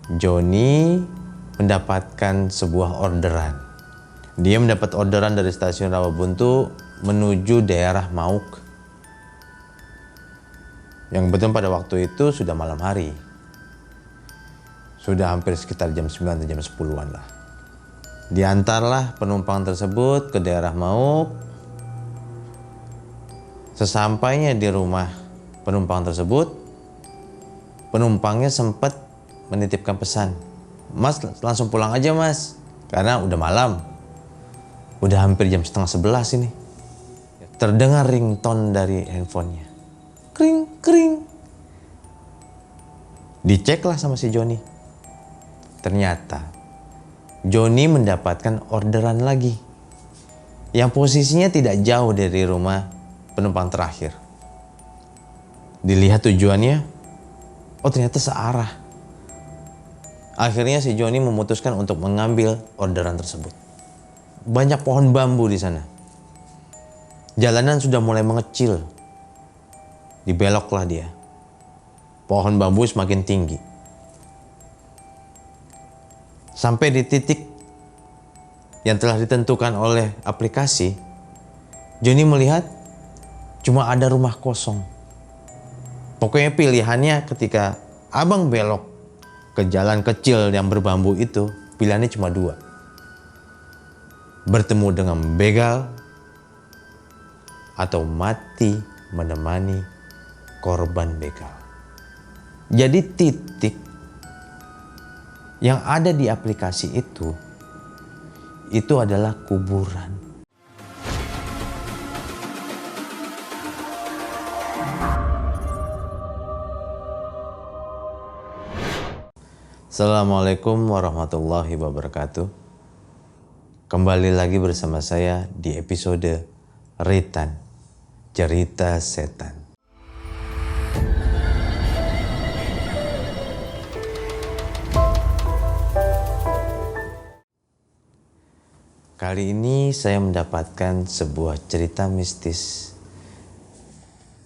Joni mendapatkan sebuah orderan. Dia mendapat orderan dari stasiun Rawabuntu menuju daerah Mauk. Yang betul pada waktu itu sudah malam hari. Sudah hampir sekitar jam 9 atau jam 10-an lah. Diantarlah penumpang tersebut ke daerah Mauk. Sesampainya di rumah penumpang tersebut, penumpangnya sempat menitipkan pesan, "Mas, langsung pulang aja mas, karena udah malam. Udah hampir jam setengah 11 ini." Terdengar ringtone dari handphonenya. Kring, kring. Diceklah sama si Joni. Ternyata Joni mendapatkan orderan lagi yang posisinya tidak jauh dari rumah penumpang terakhir. Dilihat tujuannya, oh ternyata searah. Akhirnya si Joni memutuskan untuk mengambil orderan tersebut. Banyak pohon bambu di sana. Jalanan sudah mulai mengecil. Dibeloklah dia. Pohon bambu semakin tinggi. Sampai di titik yang telah ditentukan oleh aplikasi, Joni melihat cuma ada rumah kosong. Pokoknya pilihannya ketika abang belok ke jalan kecil yang berbambu itu, pilihannya cuma dua. Bertemu dengan begal atau mati menemani korban begal. Jadi titik yang ada di aplikasi itu adalah kuburan. Assalamualaikum warahmatullahi wabarakatuh. Kembali lagi bersama saya di episode Ritan, Cerita Setan. Kali ini saya mendapatkan sebuah cerita mistis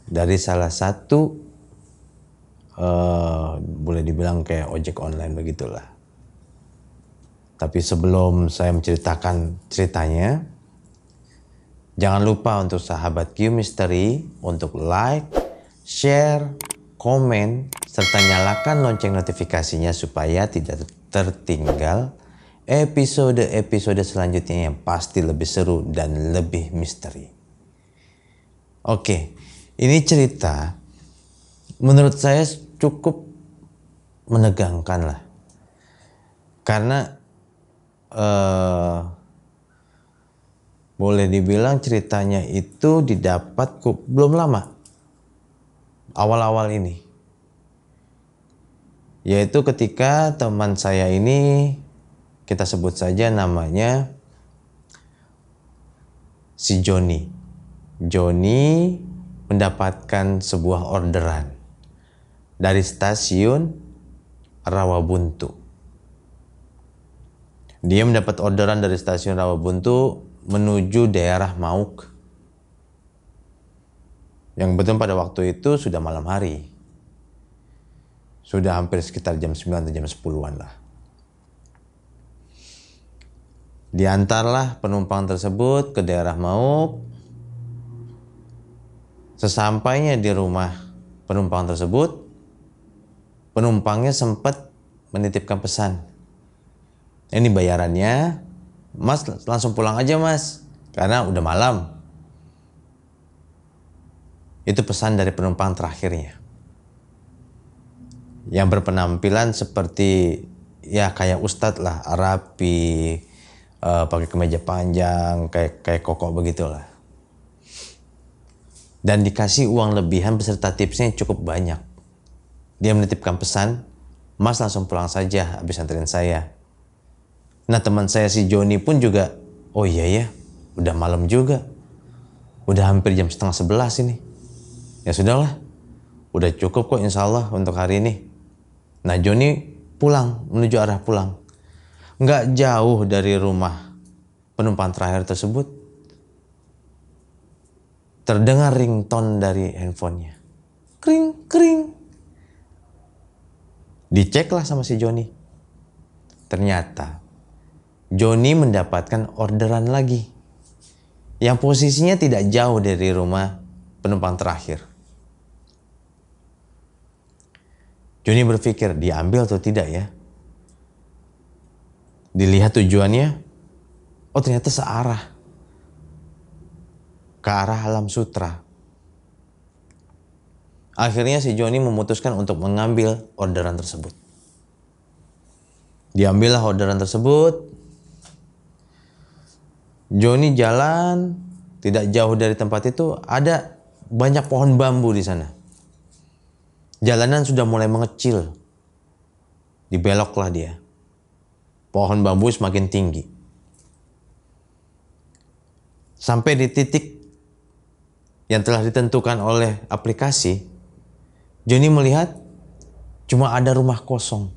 dari salah satu boleh dibilang kayak ojek online begitulah. Tapi sebelum saya menceritakan ceritanya, jangan lupa untuk sahabat Q Mystery untuk like, share, komen, serta nyalakan lonceng notifikasinya supaya tidak tertinggal episode-episode selanjutnya yang pasti lebih seru dan lebih misteri. Oke, ini cerita menurut saya cukup menegangkan lah. Karena boleh dibilang ceritanya itu didapat belum lama. Awal-awal ini. Yaitu ketika teman saya ini, kita sebut saja namanya si Joni. Joni mendapatkan sebuah orderan dari stasiun Rawabuntu. Dia mendapat orderan dari stasiun Rawabuntu menuju daerah Mauk. Yang betul pada waktu itu sudah malam hari. Sudah hampir sekitar jam 9 atau jam 10-an lah. Diantarlah penumpang tersebut ke daerah Mauk. Sesampainya di rumah penumpang tersebut, penumpangnya sempat menitipkan pesan, "Ini bayarannya, mas langsung pulang aja mas, karena udah malam." Itu pesan dari penumpang terakhirnya, yang berpenampilan seperti ya kayak ustadz lah, rapi, pakai kemeja panjang, kayak koko begitulah. Dan dikasih uang lebihan beserta tipsnya cukup banyak. Dia menitipkan pesan, "Mas langsung pulang saja habis anterin saya." Nah teman saya si Joni pun juga, oh iya ya, udah malam juga. Udah hampir jam setengah 11 ini. Ya sudahlah, udah cukup kok insya Allah untuk hari ini. Nah Joni pulang, menuju arah pulang. Nggak jauh dari rumah penumpang terakhir tersebut, terdengar ringtone dari handphonenya. Kring, kring. Diceklah sama si Joni. ternyata Joni mendapatkan orderan lagi yang posisinya tidak jauh dari rumah penumpang terakhir. Joni berpikir, diambil atau tidak ya? Dilihat tujuannya, oh ternyata searah. Ke arah Alam Sutra. Akhirnya si Joni memutuskan untuk mengambil orderan tersebut. Diambillah orderan tersebut. Joni jalan, tidak jauh dari tempat itu ada banyak pohon bambu di sana. Jalanan sudah mulai mengecil. Dibeloklah dia. Pohon bambu semakin tinggi. Sampai di titik yang telah ditentukan oleh aplikasi, Joni melihat cuma ada rumah kosong.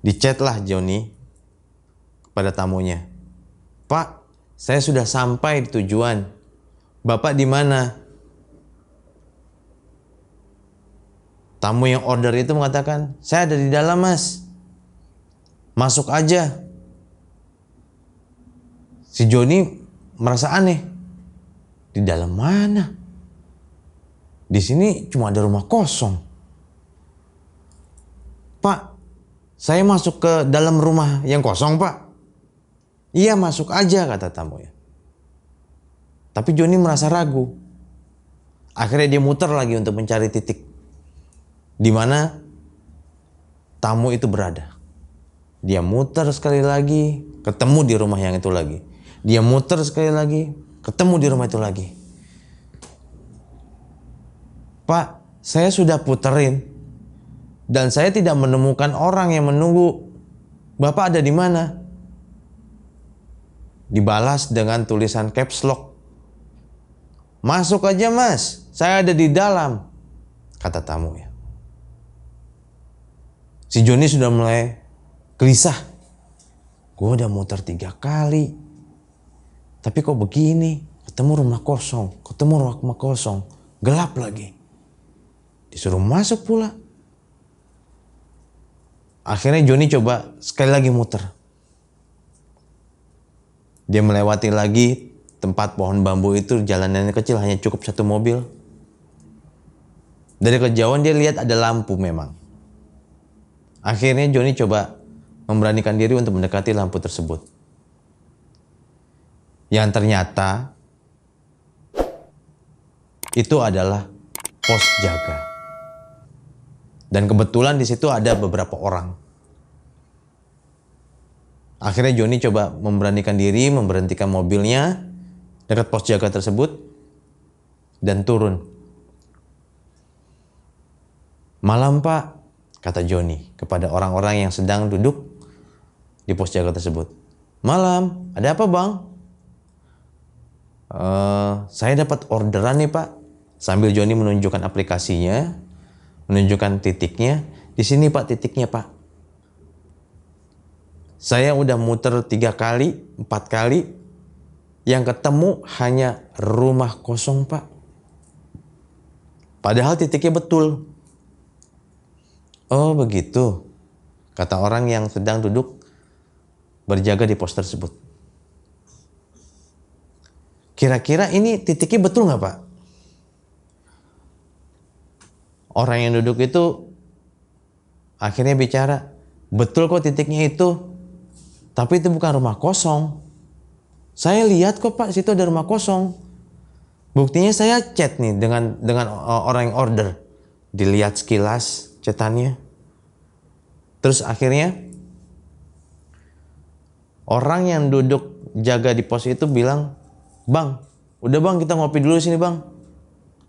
Dichatlah Joni kepada tamunya. Pak, saya sudah sampai di tujuan. Bapak di mana? Tamu yang order itu mengatakan, saya ada di dalam mas. Masuk aja. Si Joni merasa aneh. Di dalam mana? Di sini cuma ada rumah kosong. Pak, saya masuk ke dalam rumah yang kosong pak. Iya masuk aja kata tamunya. Tapi Joni merasa ragu. Akhirnya dia muter lagi untuk mencari titik di mana tamu itu berada. Dia muter sekali lagi, ketemu di rumah yang itu lagi. Dia muter sekali lagi, ketemu di rumah itu lagi. Pak, saya sudah puterin dan saya tidak menemukan orang yang menunggu. Bapak ada di mana? Dibalas dengan tulisan caps lock. Masuk aja mas, saya ada di dalam, kata tamu ya. Si Joni sudah mulai gelisah. Gue udah muter 3 kali. Tapi kok begini? Ketemu rumah kosong, ketemu rumah kosong. Gelap lagi. Disuruh masuk pula. Akhirnya Joni coba sekali lagi muter. Dia melewati lagi tempat pohon bambu itu, jalanannya kecil, hanya cukup 1 mobil. Dari kejauhan dia lihat ada lampu memang. Akhirnya Joni coba memberanikan diri untuk mendekati lampu tersebut. Yang ternyata itu adalah pos jaga. Dan kebetulan di situ ada beberapa orang. Akhirnya Joni coba memberanikan diri, memberhentikan mobilnya dekat pos jaga tersebut dan turun. Malam pak, kata Joni kepada orang-orang yang sedang duduk di pos jaga tersebut. Malam, ada apa bang? Saya dapat orderan nih pak. Sambil Joni menunjukkan aplikasinya, menunjukkan titiknya. Di sini pak titiknya pak. Saya udah muter 3 kali, 4 kali. Yang ketemu hanya rumah kosong pak. Padahal titiknya betul. Oh begitu, kata orang yang sedang duduk berjaga di pos tersebut. Kira-kira ini titiknya betul nggak pak? Orang yang duduk itu akhirnya bicara, betul kok titiknya itu. Tapi itu bukan rumah kosong. Saya lihat kok pak, situ ada rumah kosong. Buktinya saya chat nih dengan orang yang order. Dilihat sekilas chatannya. Terus akhirnya orang yang duduk jaga di pos itu bilang, bang, udah bang kita ngopi dulu sini bang.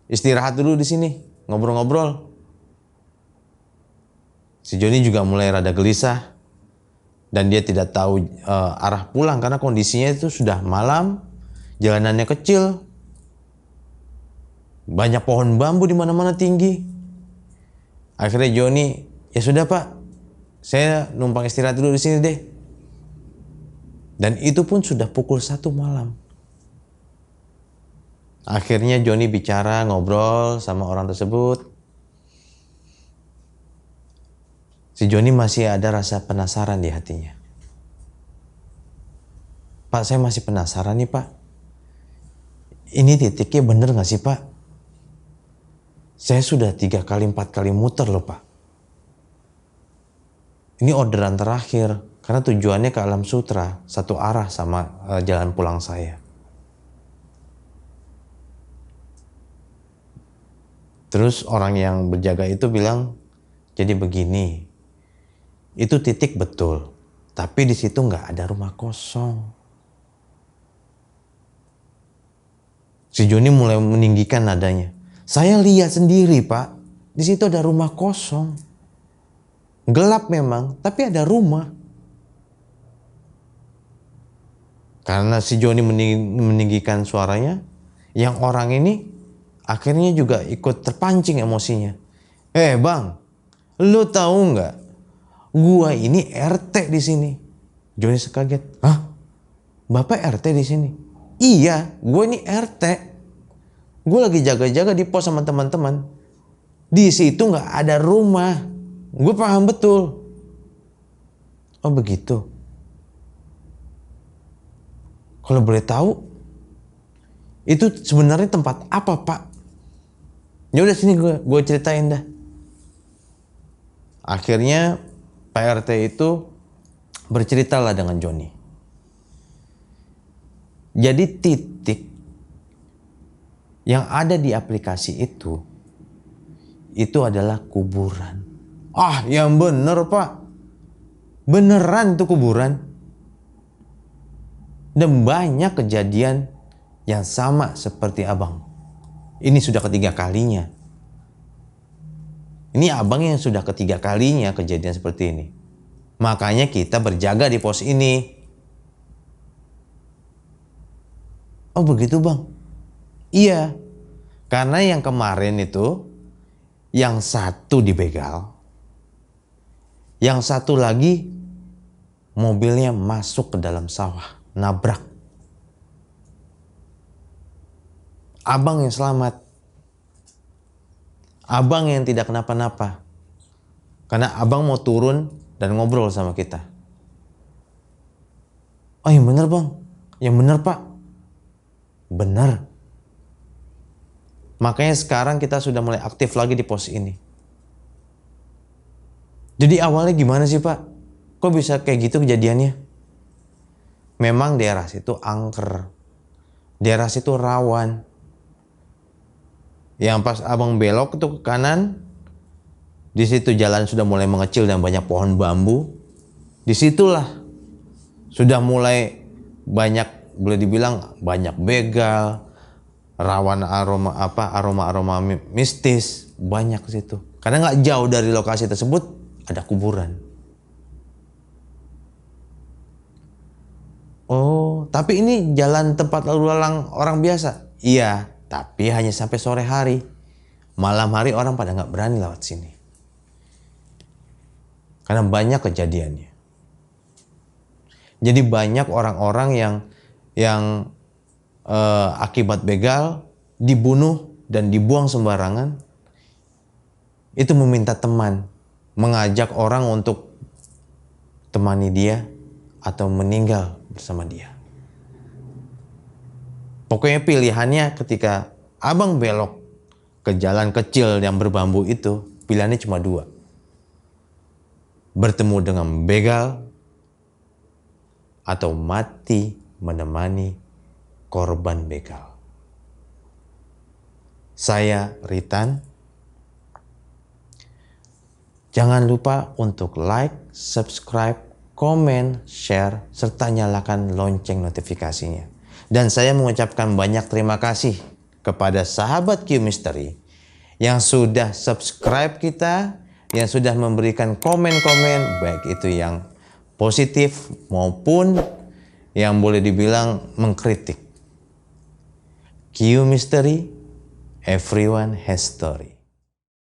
Istirahat dulu di sini, ngobrol-ngobrol. Si Joni juga mulai rada gelisah. Dan dia tidak tahu arah pulang karena kondisinya itu sudah malam, jalanannya kecil, banyak pohon bambu di mana-mana tinggi. Akhirnya Joni, ya sudah pak, saya numpang istirahat dulu di sini deh. Dan itu pun sudah pukul 1 malam. Akhirnya Joni bicara, ngobrol sama orang tersebut. Si Joni masih ada rasa penasaran di hatinya. Pak, saya masih penasaran nih Pak. Ini titiknya bener gak sih Pak? Saya sudah 3 kali 4 kali muter loh Pak. Ini orderan terakhir. Karena tujuannya ke Alam Sutra. Satu arah sama jalan pulang saya. Terus orang yang berjaga itu bilang, jadi begini. Itu titik betul. Tapi di situ nggak ada rumah kosong. Si Joni mulai meninggikan nadanya. Saya lihat sendiri Pak, di situ ada rumah kosong. Gelap memang, tapi ada rumah. Karena si Joni meninggikan suaranya, yang orang ini akhirnya juga ikut terpancing emosinya. Bang, lu tahu nggak? Gua ini RT di sini. Joni sekaget. Hah? Bapak RT di sini? Iya, gue ini RT. Gue lagi jaga-jaga di pos sama teman-teman. Di situ nggak ada rumah. Gue paham betul. Oh begitu. Kalau boleh tahu, itu sebenarnya tempat apa Pak? Ya udah sini gue ceritain dah. Akhirnya Pak RT itu berceritalah dengan Joni. Jadi titik yang ada di aplikasi itu adalah kuburan. Ah, yang bener Pak. Beneran itu kuburan. Dan banyak kejadian yang sama seperti abang. Ini sudah ketiga kalinya. Ini abang yang sudah ketiga kalinya kejadian seperti ini. Makanya kita berjaga di pos ini. Oh begitu bang? Iya. Karena yang kemarin itu, yang satu dibegal. Yang satu lagi mobilnya masuk ke dalam sawah. Nabrak. Abang yang selamat. Abang yang tidak kenapa-napa. Karena abang mau turun dan ngobrol sama kita. Oh yang bener bang. Yang bener pak. Bener. Makanya sekarang kita sudah mulai aktif lagi di pos ini. Jadi awalnya gimana sih pak? Kok bisa kayak gitu kejadiannya? Memang daerah situ angker. Daerah situ rawan. Yang pas abang belok itu ke kanan, di situ jalan sudah mulai mengecil dan banyak pohon bambu. Disitulah sudah mulai banyak, boleh dibilang banyak begal, rawan aroma mistis, banyak di situ. Karena nggak jauh dari lokasi tersebut ada kuburan. Oh, tapi ini jalan tempat lalu lalang orang biasa? Iya, tapi hanya sampai sore hari. Malam hari orang pada nggak berani lewat sini. Karena banyak kejadiannya. Jadi banyak orang-orang yang akibat begal dibunuh dan dibuang sembarangan. Itu meminta teman, mengajak orang untuk temani dia atau meninggal bersama dia. Pokoknya pilihannya ketika abang belok ke jalan kecil yang berbambu itu, pilihannya cuma dua. Bertemu dengan begal atau mati menemani korban begal. Saya Ritan. Jangan lupa untuk like, subscribe, komen, share, serta nyalakan lonceng notifikasinya. Dan saya mengucapkan banyak terima kasih kepada sahabat Q Mystery yang sudah subscribe kita, yang sudah memberikan komen-komen, baik itu yang positif maupun yang boleh dibilang mengkritik. Q Mystery, everyone has story.